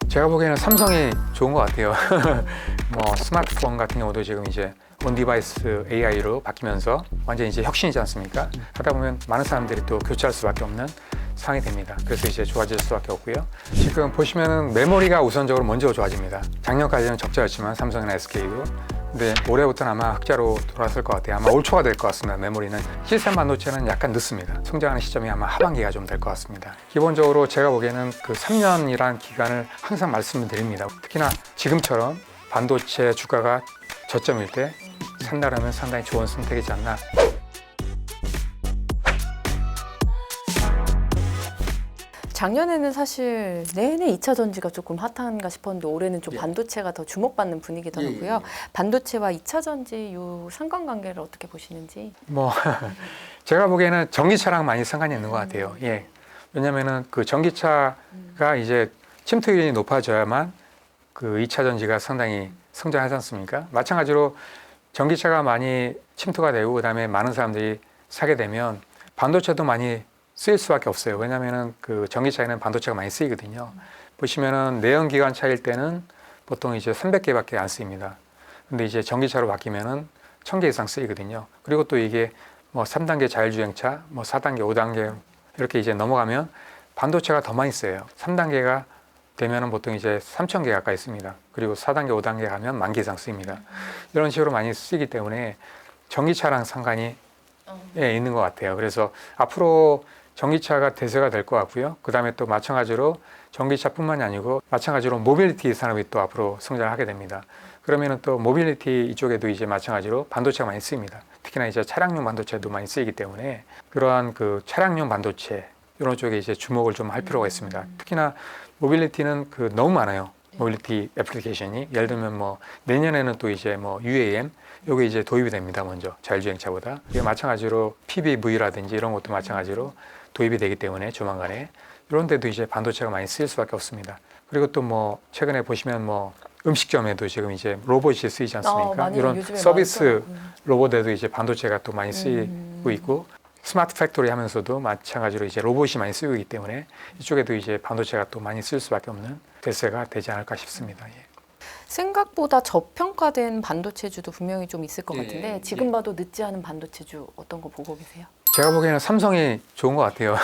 제가 보기에는 삼성이 좋은 것 같아요. 뭐 스마트폰 같은 경우도 지금 이제 온 디바이스 AI로 바뀌면서 완전히 이제 혁신이지 않습니까? 하다 보면 많은 사람들이 또 교체할 수밖에 없는 상황이 됩니다. 그래서 이제 좋아질 수밖에 없고요. 지금 보시면은 메모리가 우선적으로 먼저 좋아집니다. 작년까지는 적자였지만 삼성이나 SK도. 근데 올해부터는 아마 흑자로 돌아설 것 같아요. 아마 올 초가 될 것 같습니다. 메모리는. 시스템 반도체는 약간 늦습니다. 성장하는 시점이 아마 하반기가 좀 될 것 같습니다. 기본적으로 제가 보기에는 그 3년이라는 기간을 항상 말씀을 드립니다. 특히나 지금처럼 반도체 주가가 저점일 때 산다라면 상당히 좋은 선택이지 않나. 작년에는 사실 내내 2차 전지가 조금 핫한가 싶었는데 올해는 좀 반도체가 더 주목받는 분위기더라고요. 반도체와 2차 전지 요 상관관계를 어떻게 보시는지? 뭐 제가 보기에는 전기차랑 많이 상관이 있는 것 같아요. 예. 왜냐면은 그 전기차가 이제 침투율이 높아져야만 그 2차 전지가 상당히 성장하지 않습니까? 마찬가지로 전기차가 많이 침투가 되고 그다음에 많은 사람들이 사게 되면 반도체도 많이 쓰일 수밖에 없어요. 왜냐면은 그 전기차에는 반도체가 많이 쓰이거든요. 보시면은 내연기관차일 때는 보통 이제 300개밖에 안 쓰입니다. 근데 이제 전기차로 바뀌면은 1000개 이상 쓰이거든요. 그리고 또 이게 뭐 3단계 자율주행차, 뭐 4단계, 5단계 이렇게 이제 넘어가면 반도체가 더 많이 쓰여요. 3단계가 되면은 보통 이제 3000개 가까이 씁니다. 그리고 4단계, 5단계 가면 10,000개 이상 쓰입니다. 이런 식으로 많이 쓰이기 때문에 전기차랑 상관이 있는 것 같아요. 그래서 앞으로 전기차가 대세가 될 것 같고요. 그 다음에 또 마찬가지로 전기차뿐만이 아니고 마찬가지로 모빌리티 산업이 또 앞으로 성장을 하게 됩니다. 그러면은 또 모빌리티 이쪽에도 이제 마찬가지로 반도체가 많이 쓰입니다. 특히나 이제 차량용 반도체도 많이 쓰이기 때문에 그러한 그 차량용 반도체 이런 쪽에 이제 주목을 좀 할 필요가 있습니다. 특히나 모빌리티는 그 너무 많아요. 모빌리티 애플리케이션이 예를 들면 뭐 내년에는 또 이제 뭐 UAM 요게 이제 도입이 됩니다. 먼저 자율주행차보다 이게 마찬가지로 PBV라든지 이런 것도 마찬가지로 도입이 되기 때문에 조만간에 이런 데도 이제 반도체가 많이 쓰일 수밖에 없습니다. 그리고 또 뭐 최근에 보시면 뭐 음식점에도 지금 이제 로봇이 쓰이지 않습니까? 이런 서비스 로봇에도 이제 반도체가 또 많이 쓰이고 있고 스마트 팩토리 하면서도 마찬가지로 이제 로봇이 많이 쓰이고 있기 때문에 이쪽에도 이제 반도체가 또 많이 쓸 수밖에 없는 대세가 되지 않을까 싶습니다. 예. 생각보다 저평가된 반도체주도 분명히 좀 있을 것 같은데 지금 봐도 늦지 않은 반도체주 어떤 거 보고 계세요? 제가 보기에는 삼성이 좋은 것 같아요.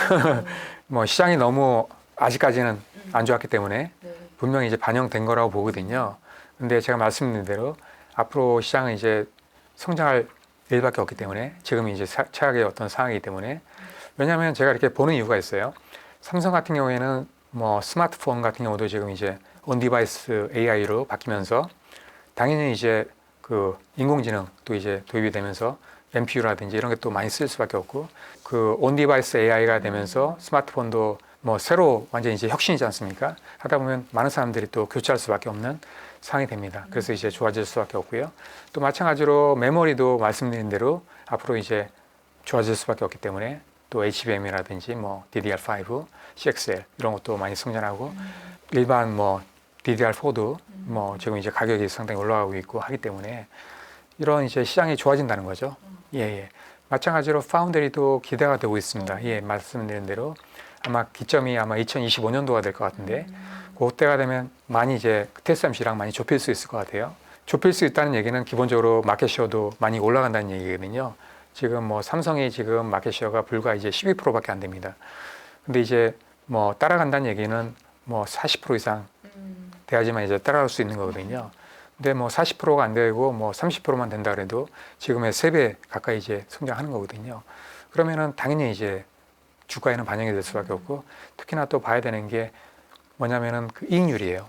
뭐 시장이 너무 아직까지는 안 좋았기 때문에 분명히 이제 반영된 거라고 보거든요. 근데 제가 말씀드린 대로 앞으로 시장은 이제 성장할 일밖에 없기 때문에 지금 이제 최악의 어떤 상황이기 때문에 왜냐하면 제가 이렇게 보는 이유가 있어요. 삼성 같은 경우에는 뭐 스마트폰 같은 경우도 지금 이제 온 디바이스 AI로 바뀌면서 당연히 이제 그 인공지능 또 이제 도입이 되면서 MPU라든지 이런 게 또 많이 쓸 수밖에 없고 그 온 디바이스 AI가 되면서 스마트폰도 뭐 새로 완전히 이제 혁신이지 않습니까? 하다 보면 많은 사람들이 또 교체할 수밖에 없는 상황이 됩니다. 그래서 이제 좋아질 수밖에 없고요. 또 마찬가지로 메모리도 말씀드린 대로 앞으로 이제 좋아질 수밖에 없기 때문에 또 HBM이라든지 뭐 DDR5, CXL 이런 것도 많이 성장하고 일반 뭐 DDR4도 뭐 지금 이제 가격이 상당히 올라가고 있고 하기 때문에 이런 이제 시장이 좋아진다는 거죠. 예. 마찬가지로 파운드리도 기대가 되고 있습니다. 예, 말씀드린 대로 아마 기점이 아마 2025년도가 될 것 같은데 그때가 되면 많이 이제 TSMC랑 많이 좁힐 수 있을 것 같아요. 좁힐 수 있다는 얘기는 기본적으로 마켓시어도 많이 올라간다는 얘기거든요. 지금 뭐 삼성이 지금 마켓시어가 불과 이제 12%밖에 안 됩니다. 근데 이제 뭐 따라간다는 얘기는 뭐 40% 이상 돼야지만 이제 따라갈 수 있는 거거든요. 근데 뭐 40%가 안 되고 뭐 30%만 된다 그래도 지금의 3배 가까이 이제 성장하는 거거든요. 그러면은 당연히 이제 주가에는 반영이 될 수밖에 없고 특히나 또 봐야 되는 게 뭐냐면은 그 이익률이에요.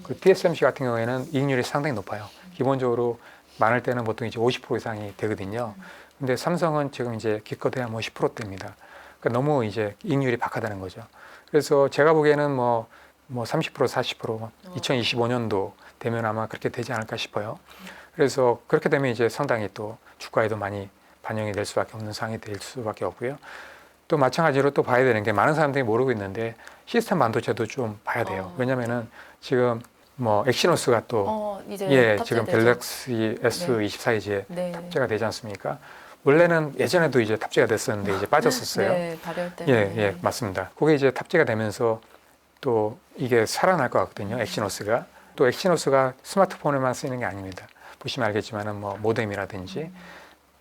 그 TSMC 같은 경우에는 이익률이 상당히 높아요. 기본적으로 많을 때는 보통 이제 50% 이상이 되거든요. 근데 삼성은 지금 이제 기껏해야 뭐 10%대입니다. 그러니까 너무 이제 이익률이 박하다는 거죠. 그래서 제가 보기에는 뭐 30%, 40% 2025년도 되면 아마 그렇게 되지 않을까 싶어요. 그래서 그렇게 되면 이제 상당히 또 주가에도 많이 반영이 될 수밖에 없는 상황이 될 수밖에 없고요. 또 마찬가지로 또 봐야 되는 게 많은 사람들이 모르고 있는데 시스템 반도체도 좀 봐야 돼요. 왜냐면은 지금 뭐 엑시노스가 또 이제 지금 갤럭시 S24 이제 탑재가 되지 않습니까? 원래는 예전에도 이제 탑재가 됐었는데 이제 빠졌었어요. 발열 때문에. 맞습니다. 그게 이제 탑재가 되면서 또 이게 살아날 것 같거든요. 엑시노스가. 또 엑시노스가 스마트폰에만 쓰이는 게 아닙니다. 보시면 알겠지만은 뭐 모뎀이라든지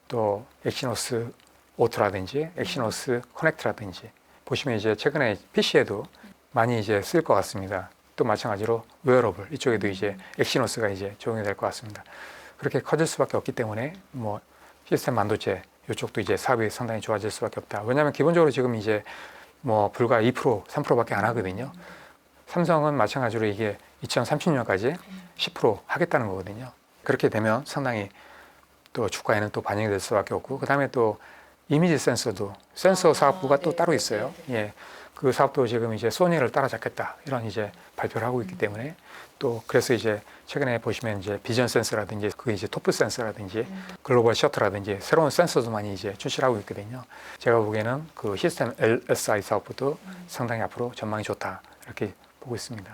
또 엑시노스 오토라든지 엑시노스 커넥트라든지 보시면 이제 최근에 PC에도 많이 이제 쓸 것 같습니다. 또 마찬가지로 웨어러블 이쪽에도 이제 엑시노스가 이제 적용이 될 것 같습니다. 그렇게 커질 수밖에 없기 때문에 뭐 시스템 반도체 이쪽도 이제 사업이 상당히 좋아질 수밖에 없다. 왜냐하면 기본적으로 지금 이제 뭐 불과 2%, 3%밖에 안 하거든요. 삼성은 마찬가지로 이게 2030년까지 10% 하겠다는 거거든요. 그렇게 되면 상당히 또 주가에는 또 반영이 될 수밖에 없고, 그 다음에 또 이미지 센서도 센서 사업부가 또 따로 있어요. 예, 그 사업도 지금 이제 소니를 따라잡겠다 이런 이제 발표를 하고 있기 때문에 또 그래서 이제 최근에 보시면 이제 비전 센서라든지 그 이제 토프 센서라든지 글로벌 셔터라든지 새로운 센서도 많이 이제 출시를 하고 있거든요. 제가 보기에는 그 시스템 LSI 사업부도 상당히 앞으로 전망이 좋다 이렇게 보고 있습니다.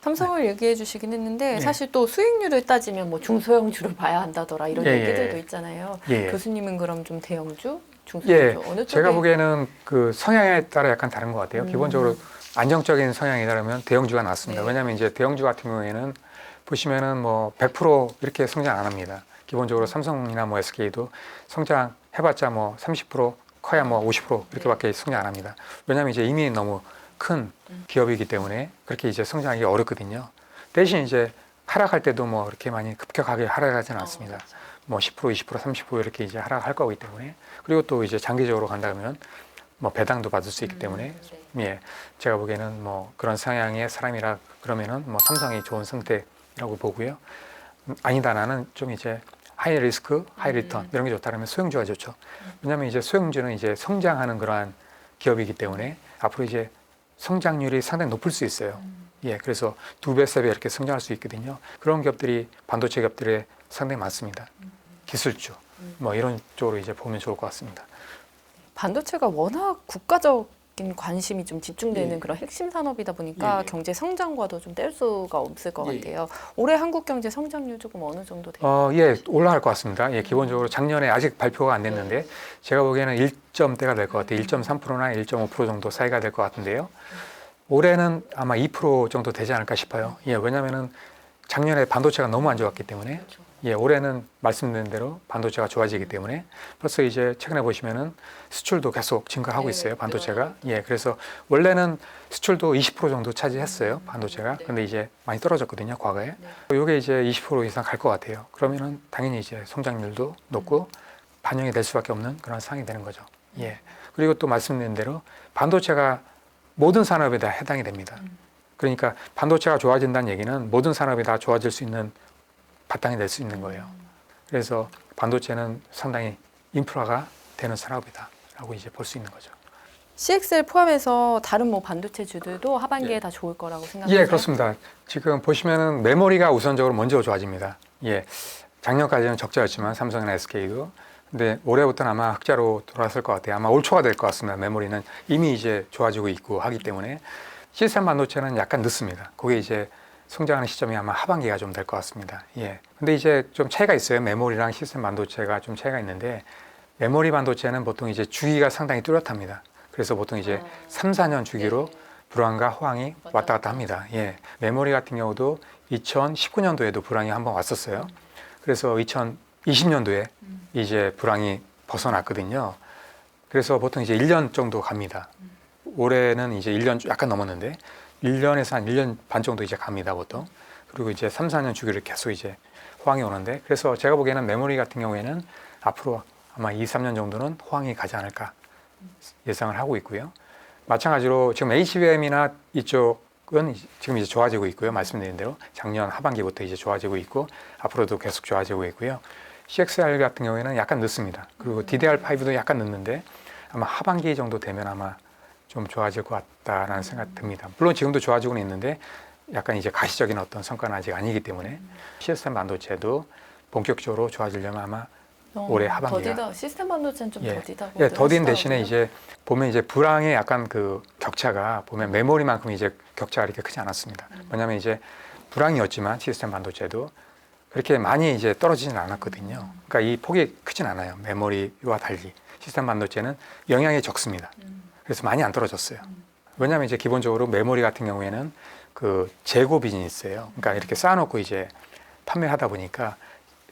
삼성을 얘기해 주시긴 했는데 사실 또 수익률을 따지면 뭐 중소형주를 봐야 한다더라 이런 얘기들도 있잖아요. 교수님은 그럼 좀 대형주, 중소형주 어느 쪽에? 제가 보기에는 그 성향에 따라 약간 다른 것 같아요. 기본적으로 안정적인 성향이라면 대형주가 낫습니다. 왜냐하면 이제 대형주 같은 경우에는 보시면은 뭐 100% 이렇게 성장 안 합니다. 기본적으로 삼성이나 뭐 SK도 성장해봤자 뭐 30% 커야 뭐 50% 이렇게밖에 성장 안 합니다. 왜냐하면 이제 이미 너무 큰 기업이기 때문에 그렇게 이제 성장하기 어렵거든요. 대신 이제 하락할 때도 뭐 그렇게 많이 급격하게 하락하지는 않습니다. 뭐 10%, 20%, 30% 이렇게 이제 하락할 거기 때문에, 그리고 또 이제 장기적으로 간다면 뭐 배당도 받을 수 있기 때문에 예, 제가 보기에는 뭐 그런 성향의 사람이라 그러면은 뭐 삼성이 좋은 선택이라고 보고요. 아니다, 나는 좀 이제 하이 리스크, 하이 리턴 이런 게 좋다면 소형주가 좋죠. 왜냐하면 이제 소형주는 이제 성장하는 그러한 기업이기 때문에 앞으로 이제 성장률이 상당히 높을 수 있어요. 예, 그래서 2배, 3배 이렇게 성장할 수 있거든요. 그런 기업들이 반도체 기업들에 상당히 많습니다. 기술주, 뭐 이런 쪽으로 이제 보면 좋을 것 같습니다. 반도체가 워낙 국가적인 관심이 좀 집중되는 그런 핵심 산업이다 보니까 경제 성장과도 좀 뗄 수가 없을 것 같아요. 올해 한국 경제 성장률 조금 어느 정도 돼요? 예, 올라갈 것 같습니다. 예, 기본적으로 작년에 아직 발표가 안 됐는데 제가 보기에는 1점대가 될 것 같아요. 1.3%나 1.5% 정도 사이가 될 것 같은데요. 올해는 아마 2% 정도 되지 않을까 싶어요. 예, 왜냐하면은 작년에 반도체가 너무 안 좋았기 때문에 예, 올해는 말씀드린 대로 반도체가 좋아지기 때문에 벌써 이제 최근에 보시면은 수출도 계속 증가하고 있어요. 반도체가. 예, 그래서 원래는 수출도 20% 정도 차지했어요. 반도체가. 근데 이제 많이 떨어졌거든요. 과거에. 이게 이제 20% 이상 갈 것 같아요. 그러면은 당연히 이제 성장률도 높고 반영이 될 수밖에 없는 그런 상황이 되는 거죠. 예. 그리고 또 말씀드린 대로 반도체가 모든 산업에 다 해당이 됩니다. 그러니까 반도체가 좋아진다는 얘기는 모든 산업이 다 좋아질 수 있는 바탕이 될 수 있는 거예요. 그래서 반도체는 상당히 인프라가 되는 산업이다라고 이제 볼 수 있는 거죠. CXL 포함해서 다른 뭐 반도체주들도 하반기에 다 좋을 거라고 생각하세요? 예, 그렇습니다. 지금 보시면은 메모리가 우선적으로 먼저 좋아집니다. 예, 작년까지는 적자였지만 삼성이나 SK도. 근데 올해부터는 아마 흑자로 돌아설 것 같아요. 아마 올 초가 될 것 같습니다. 메모리는 이미 이제 좋아지고 있고 하기 때문에 시스템 반도체는 약간 늦습니다. 그게 이제 성장하는 시점이 아마 하반기가 좀 될 것 같습니다. 예. 근데 이제 좀 차이가 있어요. 메모리랑 시스템 반도체가 좀 차이가 있는데 메모리 반도체는 보통 이제 주기가 상당히 뚜렷합니다. 그래서 보통 이제 3, 4년 주기로 불황과 호황이 왔다 갔다 합니다. 예. 메모리 같은 경우도 2019년도에도 불황이 한번 왔었어요. 그래서 2020년도에 이제 불황이 벗어났거든요. 그래서 보통 이제 1년 정도 갑니다. 올해는 이제 1년 약간 넘었는데 1년에서 한 1년 반 정도 이제 갑니다, 보통. 그리고 이제 3, 4년 주기를 계속 이제 호황이 오는데, 그래서 제가 보기에는 메모리 같은 경우에는 앞으로 아마 2, 3년 정도는 호황이 가지 않을까 예상을 하고 있고요. 마찬가지로 지금 HBM이나 이쪽은 지금 이제 좋아지고 있고요. 말씀드린 대로 작년 하반기부터 이제 좋아지고 있고 앞으로도 계속 좋아지고 있고요. CXR 같은 경우에는 약간 늦습니다. 그리고 DDR5도 약간 늦는데 아마 하반기 정도 되면 아마 좀 좋아질 것 같다라는 생각이 듭니다. 물론 지금도 좋아지고는 있는데 약간 이제 가시적인 어떤 성과는 아직 아니기 때문에 시스템 반도체도 본격적으로 좋아지려면 아마 올해 하반기가 더디다. 시스템 반도체는 좀 더디다고. 예, 더딘 대신에 이제 보면 이제 불황의 약간 그 격차가 보면 메모리만큼 이제 격차가 이렇게 크지 않았습니다. 왜냐하면 이제 불황이었지만 시스템 반도체도 그렇게 많이 이제 떨어지진 않았거든요. 그러니까 이 폭이 크진 않아요. 메모리와 달리 시스템 반도체는 영향이 적습니다. 그래서 많이 안 떨어졌어요. 왜냐하면 이제 기본적으로 메모리 같은 경우에는 그 재고 비즈니스예요. 그러니까 이렇게 쌓아놓고 이제 판매하다 보니까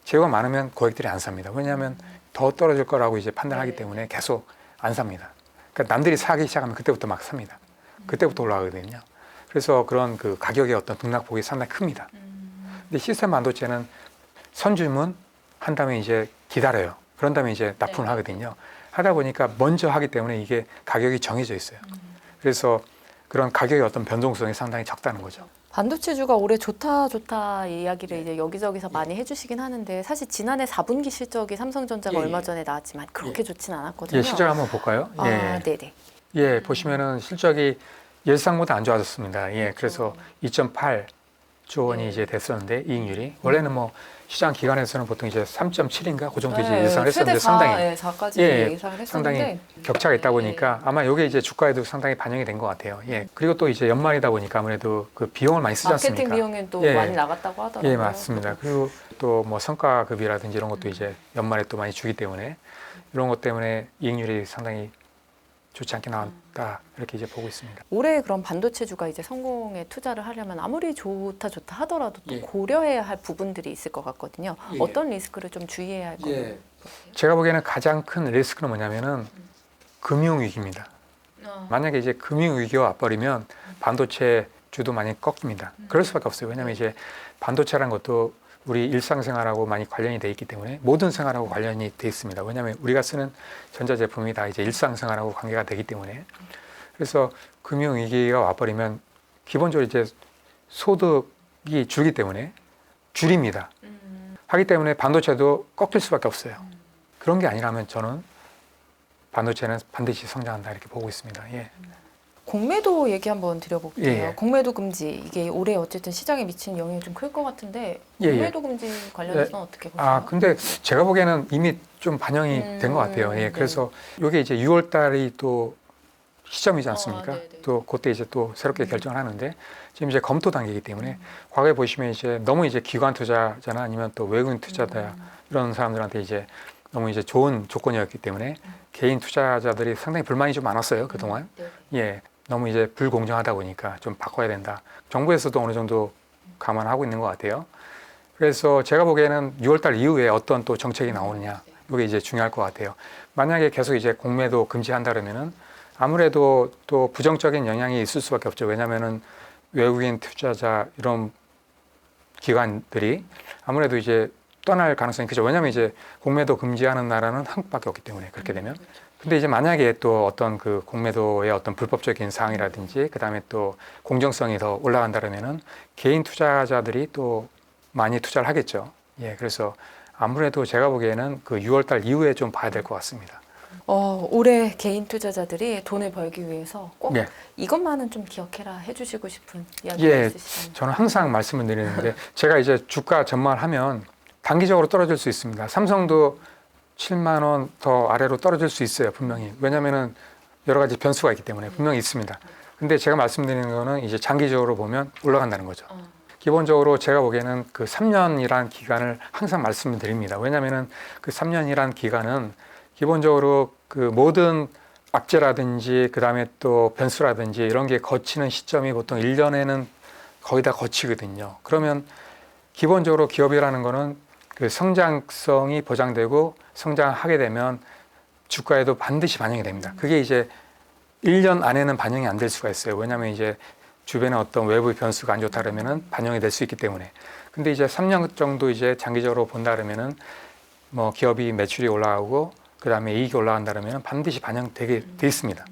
재고가 많으면 고객들이 안 삽니다. 왜냐하면 더 떨어질 거라고 이제 판단하기 때문에 계속 안 삽니다. 그러니까 남들이 사기 시작하면 그때부터 막 삽니다. 그때부터 올라가거든요. 그래서 그런 그 가격의 어떤 등락폭이 상당히 큽니다. 근데 시스템 반도체는 선주문 한 다음에 이제 기다려요. 그런 다음에 이제 납품을 하거든요. 하다 보니까 먼저 하기 때문에 이게 가격이 정해져 있어요. 그래서 그런 가격의 어떤 변동성이 상당히 적다는 거죠. 반도체주가 올해 좋다 이야기를 이제 여기저기서 많이 해주시긴 하는데 사실 지난해 4분기 실적이 삼성전자가 얼마 전에 나왔지만 그렇게 좋진 않았거든요. 예, 실적 한번 볼까요? 아, 네네. 예, 보시면은 실적이 예상보다 안 좋아졌습니다. 예, 그래서 2.8조 원이 이제 됐었는데 이익률이 원래는 뭐 시장 기관에서는 보통 이제 3.7인가 그 정도 이제 예상을 했었는데 상당히 4까지 예, 예상을 했었는데 상당히 격차가 있다 보니까 아마 이게 이제 주가에도 상당히 반영이 된 것 같아요. 예, 그리고 또 이제 연말이다 보니까 아무래도 그 비용을 많이 쓰지 않습니까? 마케팅 비용이 또 예. 많이 나갔다고 하더라고요. 예, 맞습니다. 그리고 또 뭐 성과급이라든지 이런 것도 이제 연말에 또 많이 주기 때문에 이런 것 때문에 이익률이 상당히 좋지 않게 나왔다 이렇게 이제 보고 있습니다. 올해 그럼 반도체주가 이제 성공에 투자를 하려면 아무리 좋다 하더라도 또 예. 고려해야 할 부분들이 있을 것 같거든요. 예. 어떤 리스크를 좀 주의해야 할 거예요? 예. 제가 보기에는 가장 큰 리스크는 뭐냐면은 금융위기입니다. 만약에 이제 금융위기가 와버리면 반도체 주도 많이 꺾입니다. 그럴 수밖에 없어요. 왜냐하면 이제 반도체라는 것도 우리 일상생활하고 많이 관련이 돼 있기 때문에 모든 생활하고 관련이 돼 있습니다. 왜냐하면 우리가 쓰는 전자제품이 다 이제 일상생활하고 관계가 되기 때문에 그래서 금융위기가 와버리면 기본적으로 이제 소득이 줄기 때문에 줄입니다. 하기 때문에 반도체도 꺾일 수밖에 없어요. 그런 게 아니라면 저는 반도체는 반드시 성장한다 이렇게 보고 있습니다. 예. 공매도 얘기 한번 드려볼게요. 예, 예. 공매도 금지 이게 올해 어쨌든 시장에 미치는 영향이 좀 클 것 같은데 예, 예. 공매도 금지 관련해서는 어떻게 보세요? 아, 근데 제가 보기에는 이미 좀 반영이 된 것 같아요. 예, 네. 그래서 이게 이제 6월 달이 또 시점이지 않습니까? 네네. 또 그때 이제 또 새롭게 결정을 하는데 지금 이제 검토 단계이기 때문에 과거에 보시면 이제 너무 이제 기관 투자자나 아니면 또 외국인 투자자 이런 사람들한테 이제 너무 이제 좋은 조건이었기 때문에 개인 투자자들이 상당히 불만이 좀 많았어요, 그동안. 네. 예. 너무 이제 불공정하다 보니까 좀 바꿔야 된다. 정부에서도 어느 정도 감안하고 있는 것 같아요. 그래서 제가 보기에는 6월달 이후에 어떤 또 정책이 나오느냐, 이게 이제 중요할 것 같아요. 만약에 계속 이제 공매도 금지한다 그러면은 아무래도 또 부정적인 영향이 있을 수밖에 없죠. 왜냐하면은 외국인 투자자 이런 기관들이 아무래도 이제 떠날 가능성이 크죠. 왜냐하면 이제 공매도 금지하는 나라는 한국밖에 없기 때문에 그렇게 되면. 근데 이제 만약에 또 어떤 그 공매도의 어떤 불법적인 사항이라든지 그 다음에 또 공정성이 더 올라간다 그러면은 개인 투자자들이 또 많이 투자를 하겠죠. 예, 그래서 아무래도 제가 보기에는 그 6월달 이후에 좀 봐야 될 것 같습니다. 올해 개인 투자자들이 돈을 벌기 위해서 꼭 예. 이것만은 좀 기억해라 해주시고 싶은 이야기가 예, 있으시다면 저는 항상 말씀을 드리는데 제가 이제 주가 전망을 하면 단기적으로 떨어질 수 있습니다. 삼성도 7만 원 더 아래로 떨어질 수 있어요, 분명히. 왜냐면은 여러 가지 변수가 있기 때문에 분명히 있습니다. 근데 제가 말씀드리는 거는 이제 장기적으로 보면 올라간다는 거죠. 기본적으로 제가 보기에는 그 3년이란 기간을 항상 말씀을 드립니다. 왜냐면은 그 3년이란 기간은 기본적으로 그 모든 악재라든지 그 다음에 또 변수라든지 이런 게 거치는 시점이 보통 1년에는 거의 다 거치거든요. 그러면 기본적으로 기업이라는 거는 그 성장성이 보장되고 성장하게 되면 주가에도 반드시 반영이 됩니다. 그게 이제 1년 안에는 반영이 안 될 수가 있어요. 왜냐하면 이제 주변에 어떤 외부 변수가 안 좋다 그러면은 반영이 될 수 있기 때문에. 근데 이제 3년 정도 이제 장기적으로 본다 그러면은 뭐 기업이 매출이 올라가고 그 다음에 이익이 올라간다 그러면은 반드시 반영되게 돼 있습니다.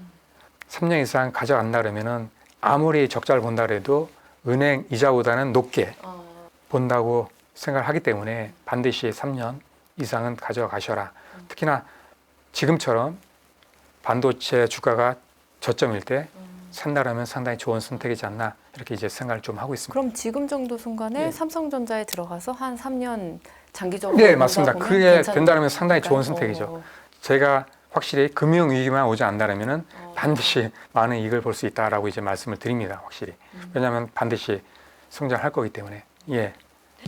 3년 이상 가져간다 그러면은 아무리 적자를 본다 그래도 은행 이자보다는 높게 본다고 생각을 하기 때문에 반드시 3년 이상은 가져가셔라. 특히나 지금처럼 반도체 주가가 저점일 때 산다라면 상당히 좋은 선택이지 않나 이렇게 이제 생각을 좀 하고 있습니다. 그럼 지금 정도 순간에 예. 삼성전자에 들어가서 한 3년 장기적으로 네, 본다 맞습니다. 보면 그게 괜찮은 된다면 상당히 좋은 건가요? 선택이죠. 제가 확실히 금융위기만 오지 않는다면은 반드시 많은 이익을 볼 수 있다라고 이제 말씀을 드립니다. 확실히. 왜냐하면 반드시 성장할 거기 때문에. 예.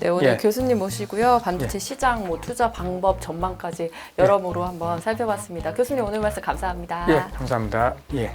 네, 오늘 예. 교수님 모시고요. 반도체 시장, 뭐 투자 방법, 전망까지 여러모로 한번 살펴봤습니다. 교수님 오늘 말씀 감사합니다. 예, 감사합니다. 예.